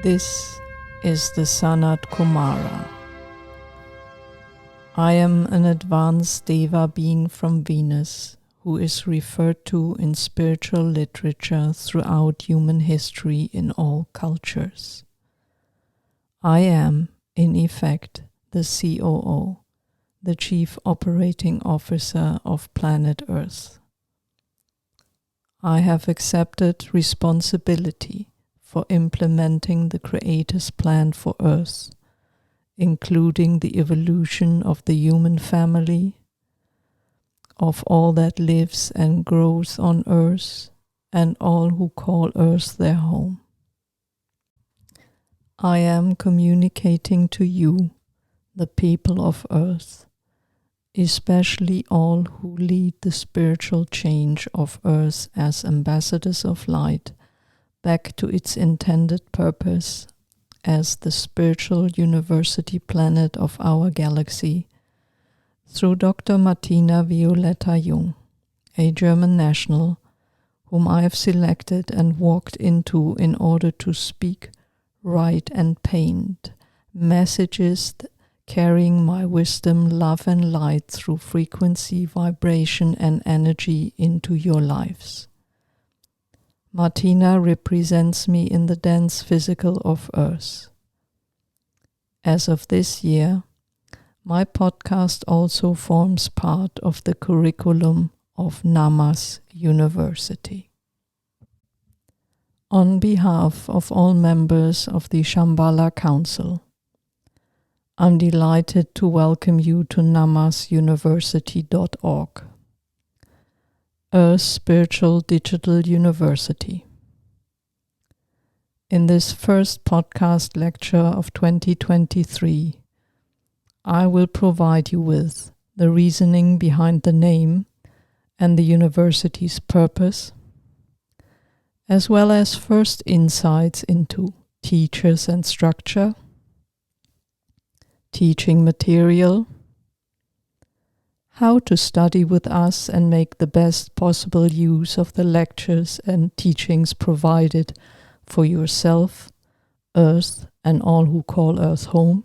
This is the SANAT Kumara. I am an advanced Deva being from Venus who is referred to in spiritual literature throughout human history in all cultures. I am, in effect, the COO, the Chief Operating Officer of planet Earth. I have accepted responsibility for implementing the Creator's plan for Earth, including the evolution of the human family, of all that lives and grows on Earth, and all who call Earth their home. I am communicating to you, the people of Earth, especially all who lead the spiritual change of Earth as ambassadors of light, back to its intended purpose as the spiritual university planet of our galaxy, through Dr. Martina Violetta Jung, a German national whom I have selected and walked into in order to speak, write and paint messages carrying my wisdom, love and light through frequency, vibration and energy into your lives. Martina represents me in the dense physical of Earth. As of this year, my podcast also forms part of the curriculum of NAMAS University. On behalf of all members of the Shambhala Council, I'm delighted to welcome you to namasuniversity.org. Earth Spiritual Digital University. In this first podcast lecture of 2023, I will provide you with the reasoning behind the name and the university's purpose, as well as first insights into teachers and structure, teaching material, how to study with us and make the best possible use of the lectures and teachings provided for yourself, Earth, and all who call Earth home,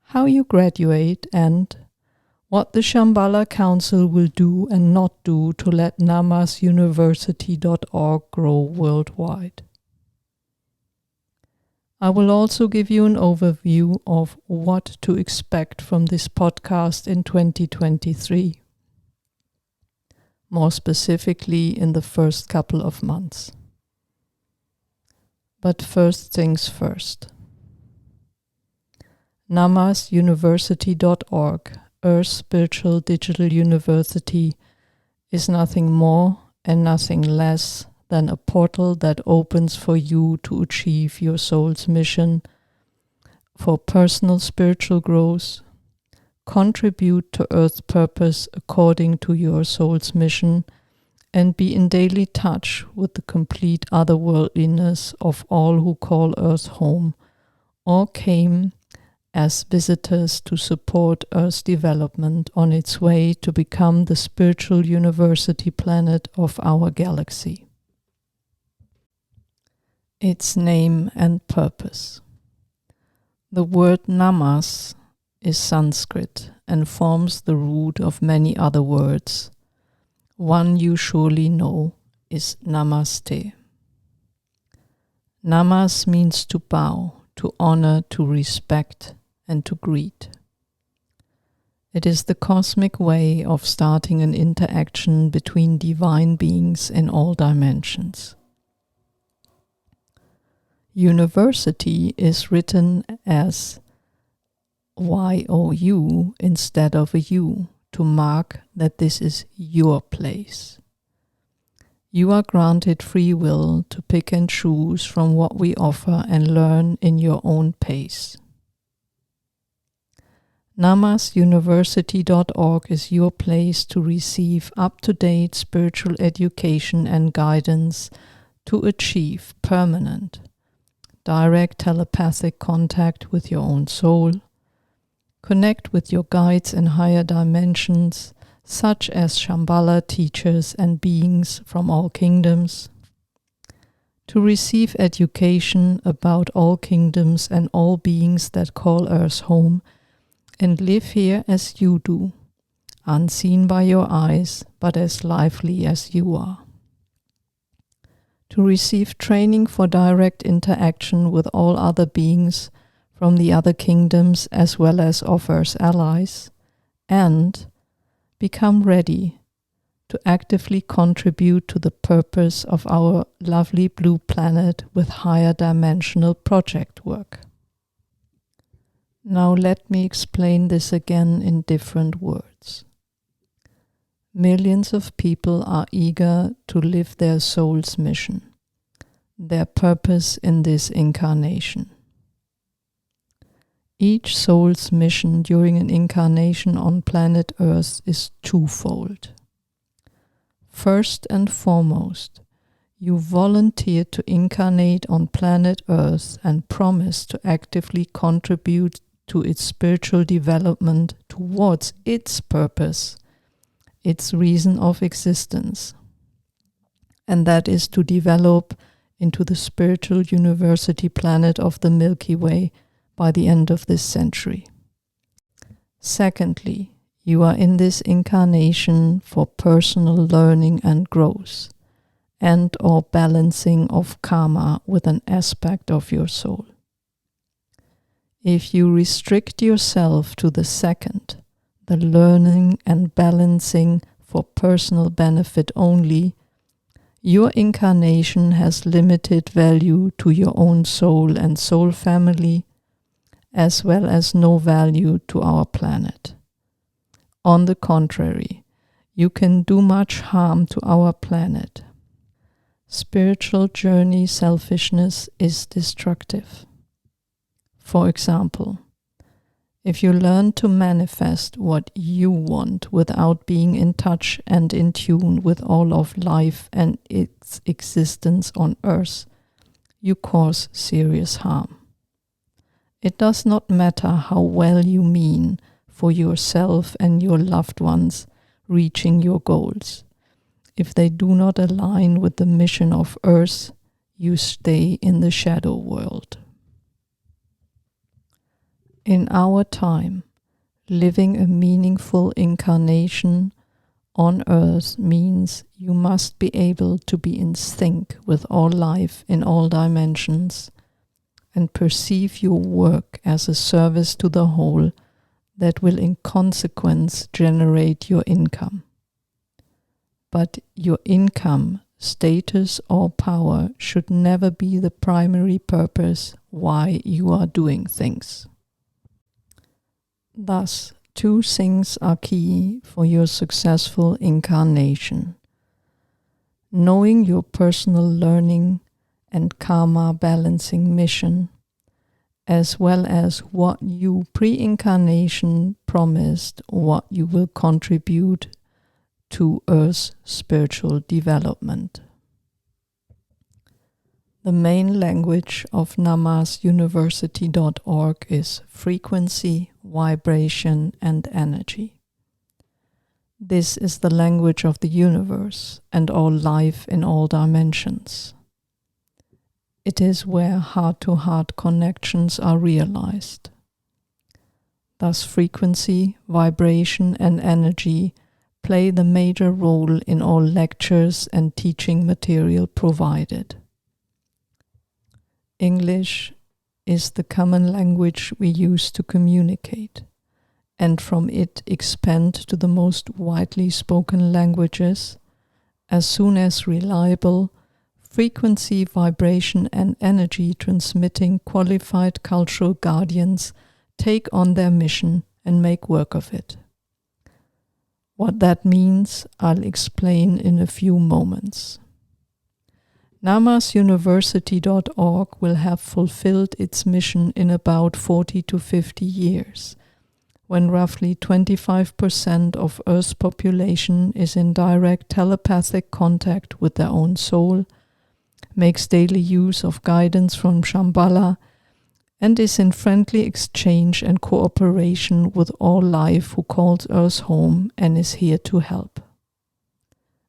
how you graduate, and what the Shambhala Council will do and not do to let namasuniversity.org grow worldwide. I will also give you an overview of what to expect from this podcast in 2023, more specifically in the first couple of months. But first things first. namasuniversity.org, Earth Spiritual Digital University, is nothing more and nothing less than a portal that opens for you to achieve your soul's mission for personal spiritual growth, contribute to Earth's purpose according to your soul's mission, and be in daily touch with the complete otherworldliness of all who call Earth home or came as visitors to support Earth's development on its way to become the spiritual university planet of our galaxy. Its name and purpose. The word namas is Sanskrit and forms the root of many other words. One you surely know is namaste. Namas means to bow, to honor, to respect, and to greet. It is the cosmic way of starting an interaction between divine beings in all dimensions. University is written as Y-O-U instead of a U to mark that this is your place. You are granted free will to pick and choose from what we offer and learn in your own pace. namasuniversity.org is your place to receive up-to-date spiritual education and guidance to achieve permanent, direct telepathic contact with your own soul, connect with your guides in higher dimensions, such as Shambhala teachers and beings from all kingdoms, to receive education about all kingdoms and all beings that call Earth home and live here as you do, unseen by your eyes, but as lively as you are. To receive training for direct interaction with all other beings from the other kingdoms as well as of Earth's allies, and become ready to actively contribute to the purpose of our lovely blue planet with higher dimensional project work. Now let me explain this again in different words. Millions of people are eager to live their soul's mission, their purpose in this incarnation. Each soul's mission during an incarnation on planet Earth is twofold. First and foremost, you volunteer to incarnate on planet Earth and promise to actively contribute to its spiritual development towards its purpose, its reason of existence, and that is to develop into the spiritual university planet of the Milky Way by the end of this century. Secondly, you are in this incarnation for personal learning and growth, and or balancing of karma with an aspect of your soul. If you restrict yourself to the second, the learning and balancing for personal benefit only, your incarnation has limited value to your own soul and soul family, as well as no value to our planet. On the contrary, you can do much harm to our planet. Spiritual journey selfishness is destructive. For example, if you learn to manifest what you want without being in touch and in tune with all of life and its existence on Earth, you cause serious harm. It does not matter how well you mean for yourself and your loved ones reaching your goals. If they do not align with the mission of Earth, you stay in the shadow world. In our time, living a meaningful incarnation on Earth means you must be able to be in sync with all life in all dimensions and perceive your work as a service to the whole that will in consequence generate your income. But your income, status or power should never be the primary purpose why you are doing things. Thus, two things are key for your successful incarnation: knowing your personal learning and karma balancing mission, as well as what you pre-incarnation promised, what you will contribute to Earth's spiritual development. The main language of namasuniversity.org is frequency, vibration, and energy. This is the language of the universe and all life in all dimensions. It is where heart-to-heart connections are realized. Thus, frequency, vibration, and energy play the major role in all lectures and teaching material provided. English is the common language we use to communicate, and from it expand to the most widely spoken languages as soon as reliable, frequency, vibration, and energy transmitting qualified cultural guardians take on their mission and make work of it. What that means, I'll explain in a few moments. NAMASuniversity.org will have fulfilled its mission in about 40 to 50 years, when roughly 25% of Earth's population is in direct telepathic contact with their own soul, makes daily use of guidance from Shambhala, and is in friendly exchange and cooperation with all life who calls Earth home and is here to help.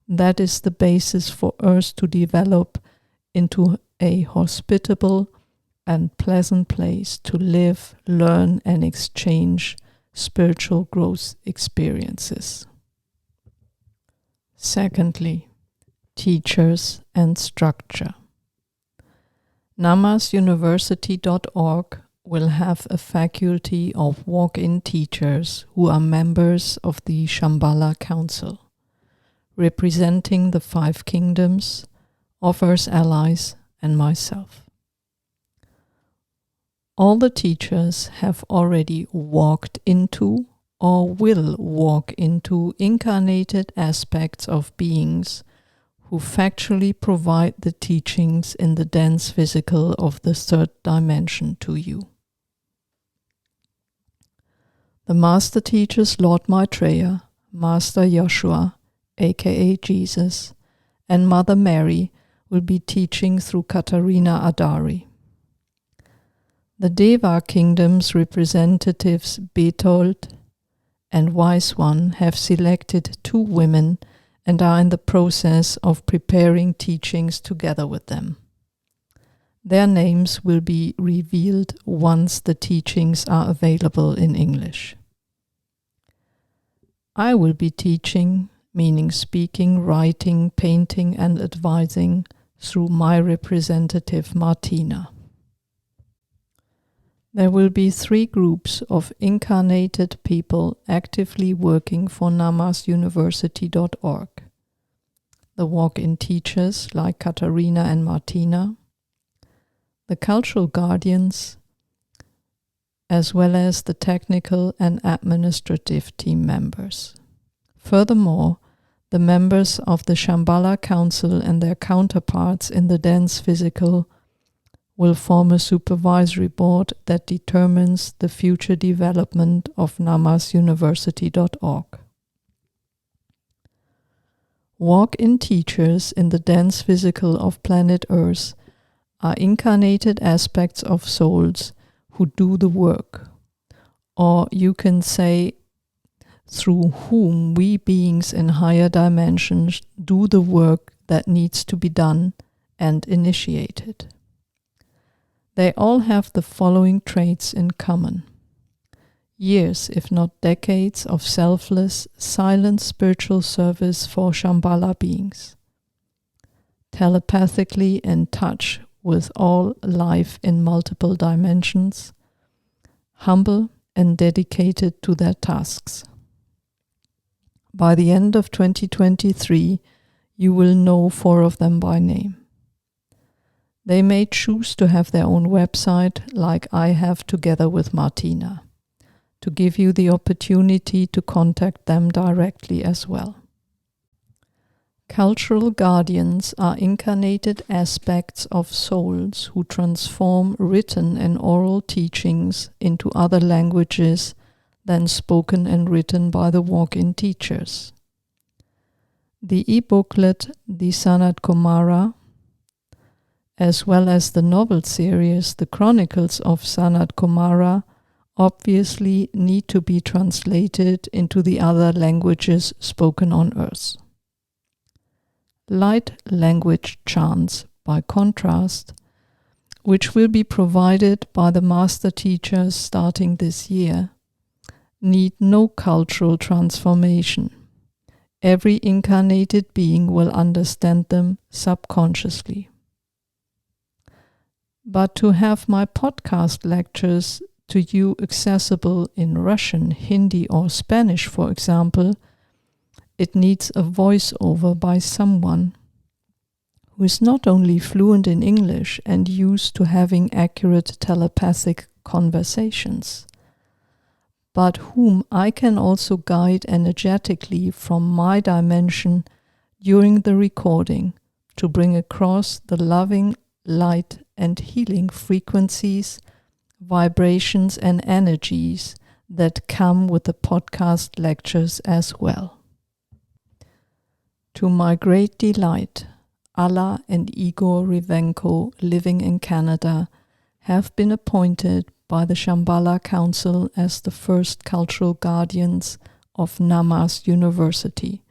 That is the basis for Earth to develop into a hospitable and pleasant place to live, learn, and exchange spiritual growth experiences. Secondly, teachers and structure. NAMASuniversity.org will have a faculty of walk-in teachers who are members of the Shambhala Council, representing the 5 kingdoms, offers allies, and myself. All the teachers have already walked into or will walk into incarnated aspects of beings who factually provide the teachings in the dense physical of the 3rd dimension to you. The Master Teachers Lord Maitreya, Master Joshua, aka Jesus, and Mother Mary will be teaching through Katarina Adari. The Deva Kingdom's representatives Betold and Wise One have selected 2 women and are in the process of preparing teachings together with them. Their names will be revealed once the teachings are available in English. I will be teaching, meaning speaking, writing, painting, and advising through my representative Martina. There will be 3 groups of incarnated people actively working for NAMASuniversity.org. The walk-in teachers like Katarina and Martina, the cultural guardians, as well as the technical and administrative team members. Furthermore, the members of the Shambhala Council and their counterparts in the dense physical will form a supervisory board that determines the future development of NAMASuniversity.org. Walk-in teachers in the dense physical of planet Earth are incarnated aspects of souls who do the work, or you can say through whom we beings in higher dimensions do the work that needs to be done and initiated. They all have the following traits in common: years, if not decades, of selfless, silent spiritual service for Shambhala beings, telepathically in touch with all life in multiple dimensions, humble and dedicated to their tasks. By the end of 2023, you will know 4 of them by name. They may choose to have their own website, like I have together with Martina, to give you the opportunity to contact them directly as well. Cultural guardians are incarnated aspects of souls who transform written and oral teachings into other languages than spoken and written by the walk-in teachers. The e-booklet, the SANAT Kumara, as well as the novel series, the Chronicles of SANAT Kumara, obviously need to be translated into the other languages spoken on Earth. Light language chants, by contrast, which will be provided by the master teachers starting this year, need no cultural transformation. Every incarnated being will understand them subconsciously. But to have my podcast lectures to you accessible in Russian, Hindi, or Spanish, for example, it needs a voiceover by someone who is not only fluent in English and used to having accurate telepathic conversations, but whom I can also guide energetically from my dimension during the recording to bring across the loving, light, and healing frequencies, vibrations, and energies that come with the podcast lectures as well. To my great delight, Alla and Igor Rivenko, living in Canada, have been appointed by the Shambhala Council as the first cultural guardians of NAMAS University,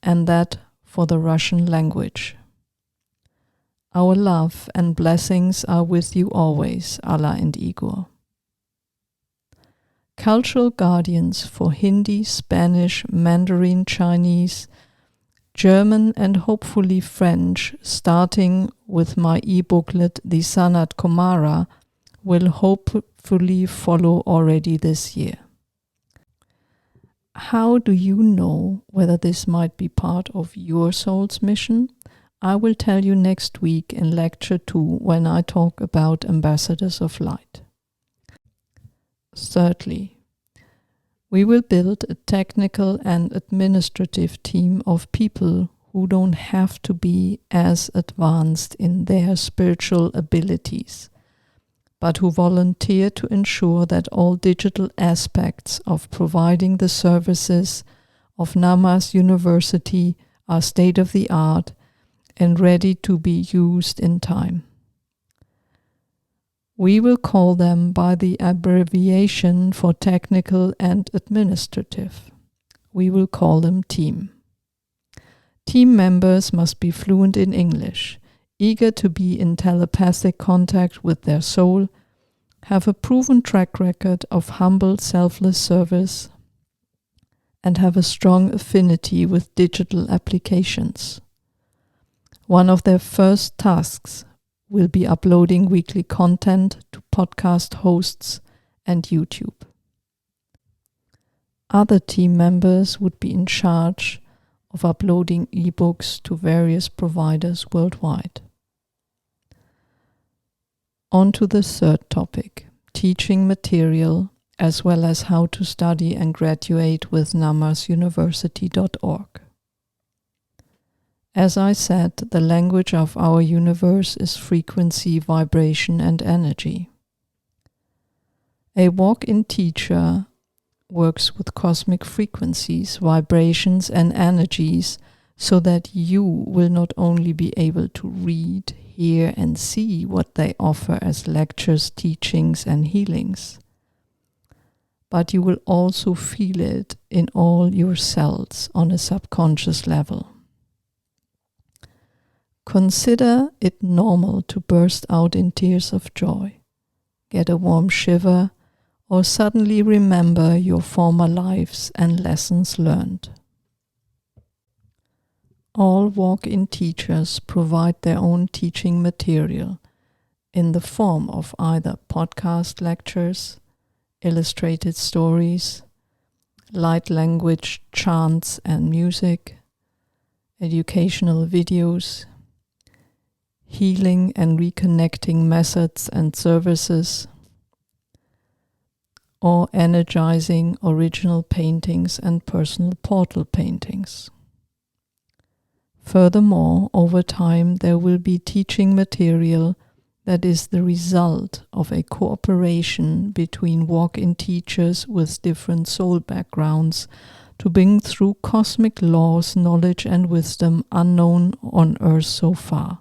and that for the Russian language. Our love and blessings are with you always, Allah and Igor. Cultural guardians for Hindi, Spanish, Mandarin, Chinese, German and hopefully French, starting with my e-booklet, the SANAT Kumara, will hopefully follow already this year. How do you know whether this might be part of your soul's mission? I will tell you next week in Lecture 2 when I talk about Ambassadors of Light. Thirdly, we will build a technical and administrative team of people who don't have to be as advanced in their spiritual abilities, but who volunteer to ensure that all digital aspects of providing the services of NAMAS University are state-of-the-art and ready to be used in time. We will call them by the abbreviation for technical and administrative. We will call them team. Team members must be fluent in English, eager to be in telepathic contact with their soul, have a proven track record of humble, selfless service, and have a strong affinity with digital applications. One of their first tasks will be uploading weekly content to podcast hosts and YouTube. Other team members would be in charge of uploading ebooks to various providers worldwide. On to the third topic, teaching material, as well as how to study and graduate with namasuniversity.org. As I said, the language of our universe is frequency, vibration, and energy. A walk-in teacher works with cosmic frequencies, vibrations, and energies so that you will not only be able to read, hear, and see what they offer as lectures, teachings, and healings, but you will also feel it in all your cells on a subconscious level. Consider it normal to burst out in tears of joy, get a warm shiver, or suddenly remember your former lives and lessons learned. All walk-in teachers provide their own teaching material in the form of either podcast lectures, illustrated stories, light language, chants and music, educational videos, healing and reconnecting methods and services, or energizing original paintings and personal portal paintings. Furthermore, over time there will be teaching material that is the result of a cooperation between walk-in teachers with different soul backgrounds to bring through cosmic laws, knowledge and wisdom unknown on Earth so far.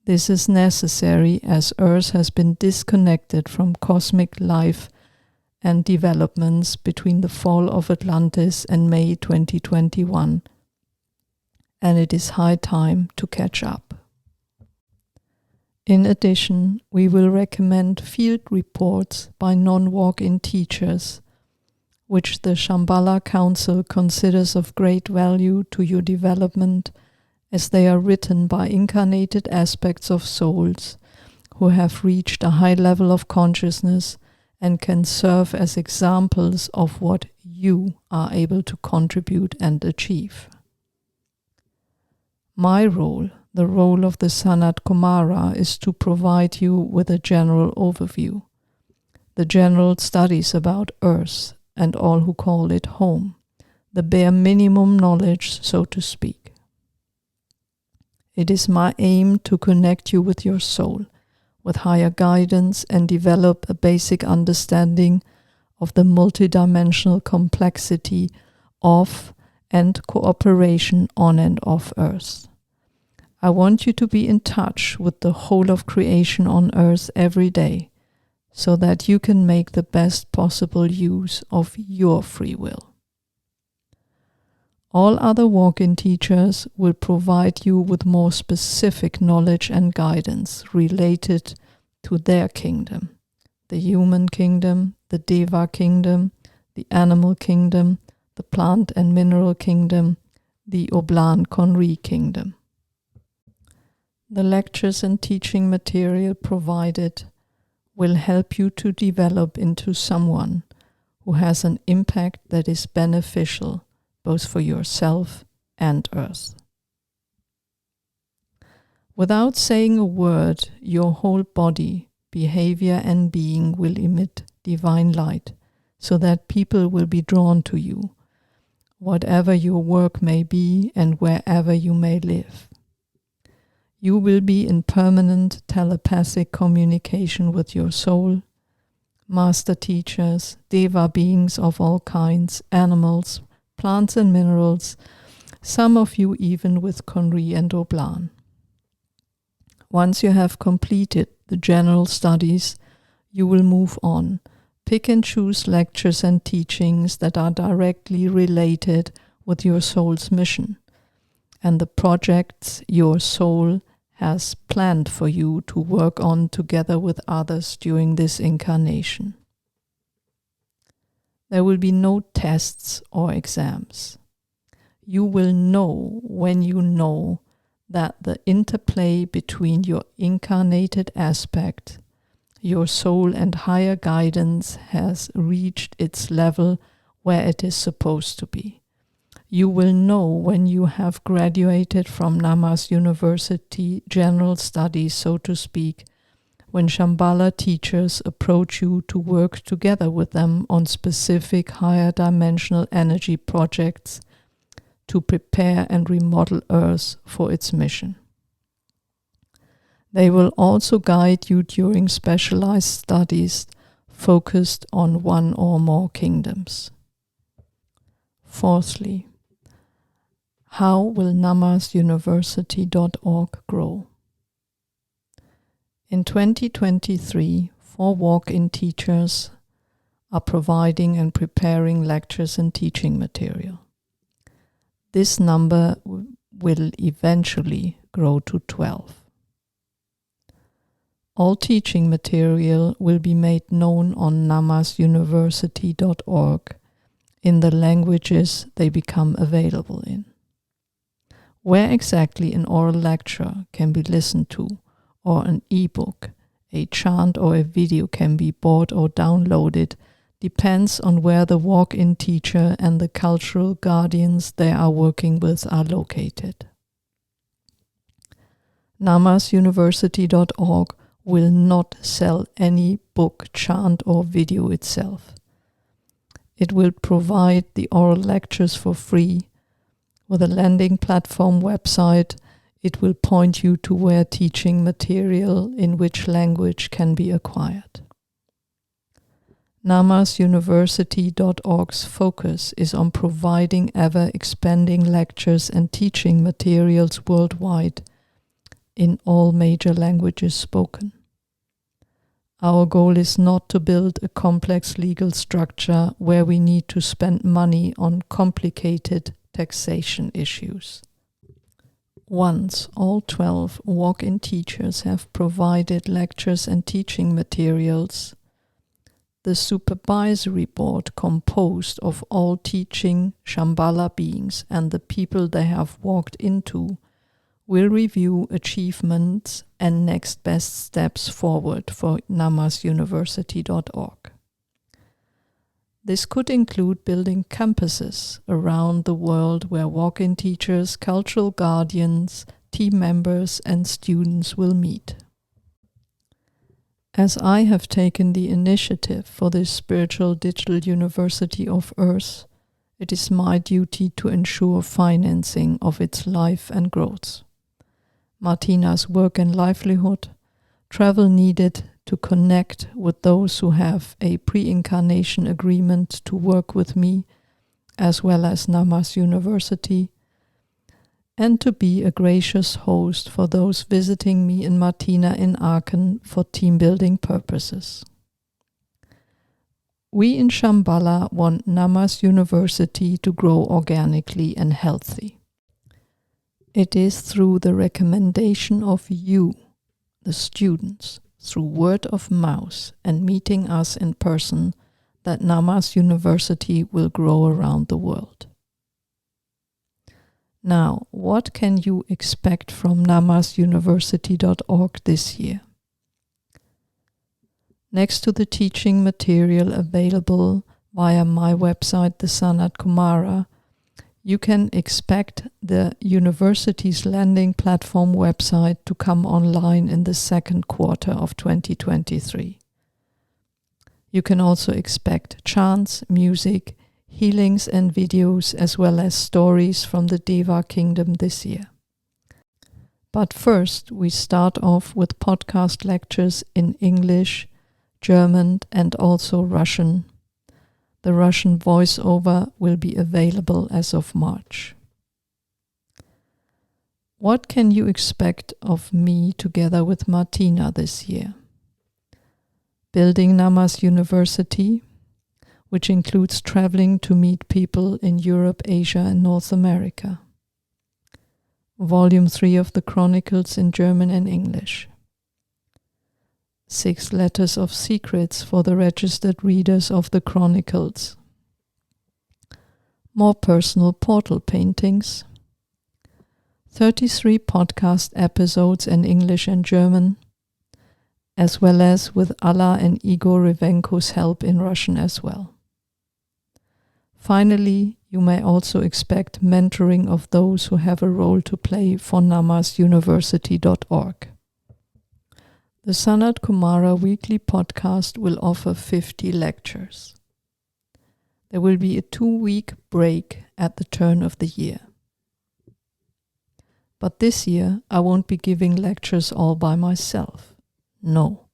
This is necessary as Earth has been disconnected from cosmic life and developments between the fall of Atlantis and May 2021, and it is high time to catch up. In addition, we will recommend field reports by non-walk-in teachers, which the Shambhala Council considers of great value to your development, as they are written by incarnated aspects of souls who have reached a high level of consciousness and can serve as examples of what you are able to contribute and achieve. My role, the role of the SANAT Kumara, is to provide you with a general overview, the general studies about Earth and all who call it home, the bare minimum knowledge, so to speak. It is my aim to connect you with your soul, with higher guidance, and develop a basic understanding of the multidimensional complexity of and cooperation on and off Earth. I want you to be in touch with the whole of creation on Earth every day, so that you can make the best possible use of your free will. All other walk-in teachers will provide you with more specific knowledge and guidance related to their kingdom, the human kingdom, the Deva kingdom, the animal kingdom, the plant and mineral kingdom, the Oblan Konri kingdom. The lectures and teaching material provided will help you to develop into someone who has an impact that is beneficial both for yourself and Earth. Without saying a word, your whole body, behavior and being will emit divine light so that people will be drawn to you, whatever your work may be and wherever you may live. You will be in permanent telepathic communication with your soul, master teachers, Deva beings of all kinds, animals, plants and minerals, some of you even with Konri and Oblan. Once you have completed the general studies, you will move on. Pick and choose lectures and teachings that are directly related with your soul's mission and the projects your soul has planned for you to work on together with others during this incarnation. There will be no tests or exams. You will know when you know that the interplay between your incarnated aspect, your soul and higher guidance has reached its level where it is supposed to be. You will know when you have graduated from NAMAS University General Studies, so to speak, when Shambhala teachers approach you to work together with them on specific higher dimensional energy projects to prepare and remodel Earth for its mission. They will also guide you during specialized studies focused on one or more kingdoms. Fourthly, how will namasuniversity.org grow? In 2023, 4 walk-in teachers are providing and preparing lectures and teaching material. This number will eventually grow to 12. All teaching material will be made known on namasuniversity.org in the languages they become available in. Where exactly an oral lecture can be listened to, or an e-book, a chant or a video can be bought or downloaded depends on where the walk-in teacher and the cultural guardians they are working with are located. namasuniversity.org will not sell any book, chant or video itself. It will provide the oral lectures for free. With a landing platform website, it will point you to where teaching material in which language can be acquired. namasuniversity.org's focus is on providing ever-expanding lectures and teaching materials worldwide in all major languages spoken. Our goal is not to build a complex legal structure where we need to spend money on complicated taxation issues. Once all 12 walk-in teachers have provided lectures and teaching materials, the supervisory board composed of all teaching Shambhala beings and the people they have walked into will review achievements and next best steps forward for namasuniversity.org. This could include building campuses around the world where walk-in teachers, cultural guardians, team members and students will meet. As I have taken the initiative for this spiritual digital university of Earth, it is my duty to ensure financing of its life and growth. Martina's work and livelihood, travel needed to connect with those who have a pre-incarnation agreement to work with me, as well as NAMAS University, and to be a gracious host for those visiting me in Martina in Aachen for team building purposes. We in Shambhala want NAMAS University to grow organically and healthy. It is through the recommendation of you, the students, through word of mouth and meeting us in person, that NAMAS University will grow around the world. Now, what can you expect from namasuniversity.org this year? Next to the teaching material available via my website, the SANAT KUMARA, you can expect the university's landing platform website to come online in the second quarter of 2023. You can also expect chants, music, healings and videos, as well as stories from the Deva Kingdom this year. But first, we start off with podcast lectures in English, German and also Russian. The Russian voiceover will be available as of March. What can you expect of me together with Martina this year? Building NAMAS University, which includes traveling to meet people in Europe, Asia and North America. Volume 3 of the Chronicles in German and English. 6 letters of secrets for the registered readers of the Chronicles. More personal portal paintings. 33 podcast episodes in English and German, as well as with Alla and Igor Rivenko's help in Russian as well. Finally, you may also expect mentoring of those who have a role to play for namasuniversity.org. The SANAT KUMARA weekly podcast will offer 50 lectures. There will be a 2-week break at the turn of the year. But this year, I won't be giving lectures all by myself. No.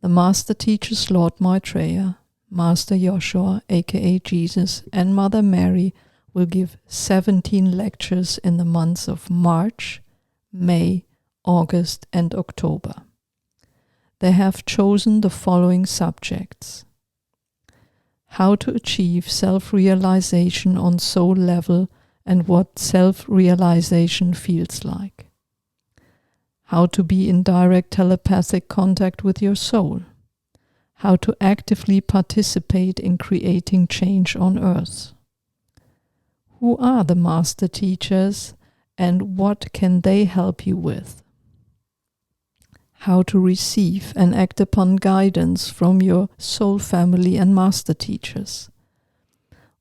The master teachers Lord Maitreya, Master Joshua, aka Jesus, and Mother Mary will give 17 lectures in the months of March, May, August, and October. They have chosen the following subjects: how to achieve self-realization on soul level and what self-realization feels like, how to be in direct telepathic contact with your soul, how to actively participate in creating change on earth, who are the master teachers and what can they help you with, how to receive and act upon guidance from your soul family and master teachers.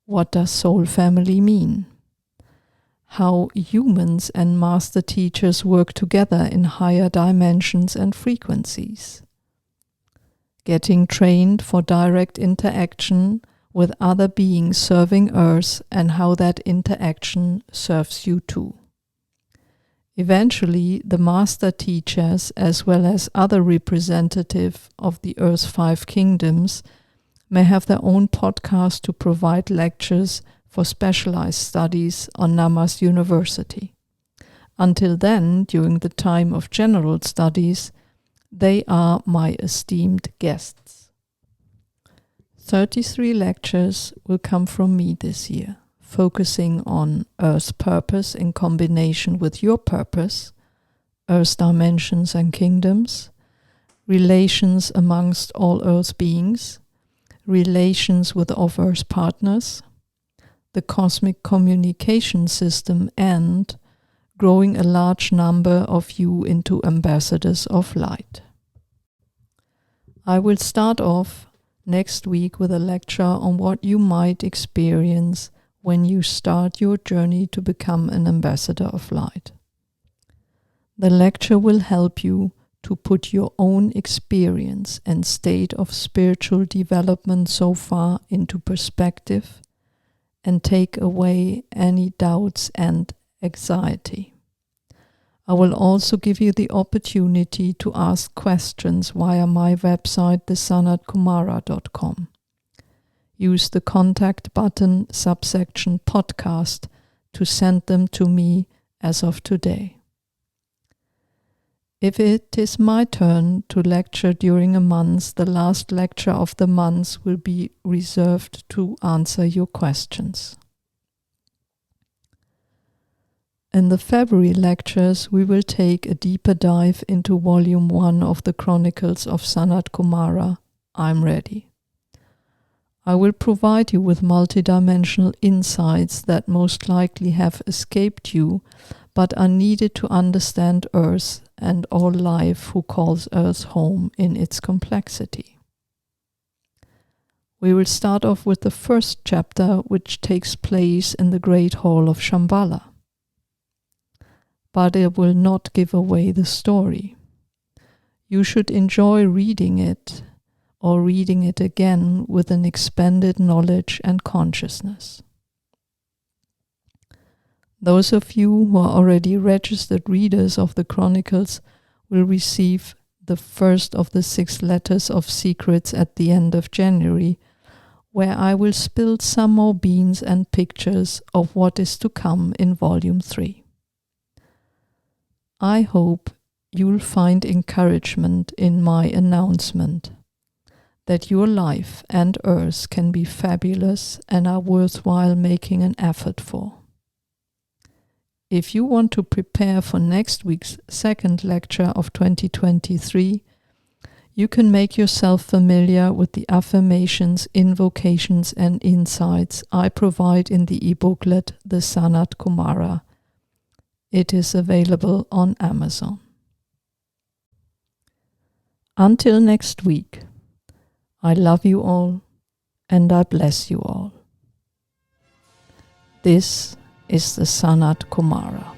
What does soul family mean? How humans and master teachers work together in higher dimensions and frequencies. Getting trained for direct interaction with other beings serving Earth and how that interaction serves you too. Eventually, the master teachers, as well as other representatives of the Earth's 5 kingdoms, may have their own podcast to provide lectures for specialized studies on NAMAS University. Until then, during the time of general studies, they are my esteemed guests. 33 lectures will come from me this year, focusing on Earth's purpose in combination with your purpose, Earth's dimensions and kingdoms, relations amongst all Earth's beings, relations with of-Earth's partners, the cosmic communication system, and growing a large number of you into ambassadors of light. I will start off next week with a lecture on what you might experience when you start your journey to become an ambassador of light. The lecture will help you to put your own experience and state of spiritual development so far into perspective and take away any doubts and anxiety. I will also give you the opportunity to ask questions via my website, thesanatkumara.com. Use the contact button subsection podcast to send them to me as of today. If it is my turn to lecture during a month, the last lecture of the month will be reserved to answer your questions. In the February lectures, we will take a deeper dive into Volume 1 of the Chronicles of SANAT KUMARA, I'm Ready. I will provide you with multidimensional insights that most likely have escaped you, but are needed to understand Earth and all life who calls Earth home in its complexity. We will start off with the first chapter, which takes place in the Great Hall of Shambhala. But it will not give away the story. You should enjoy reading it or reading it again with an expanded knowledge and consciousness. Those of you who are already registered readers of the Chronicles will receive the first of the 6 letters of secrets at the end of January, where I will spill some more beans and pictures of what is to come in Volume 3. I hope you'll find encouragement in my announcement that your life and Earth can be fabulous and are worthwhile making an effort for. If you want to prepare for next week's second lecture of 2023, you can make yourself familiar with the affirmations, invocations, and insights I provide in the e-booklet, the SANAT KUMARA. It is available on Amazon. Until next week, I love you all and I bless you all. This is the SANAT KUMARA.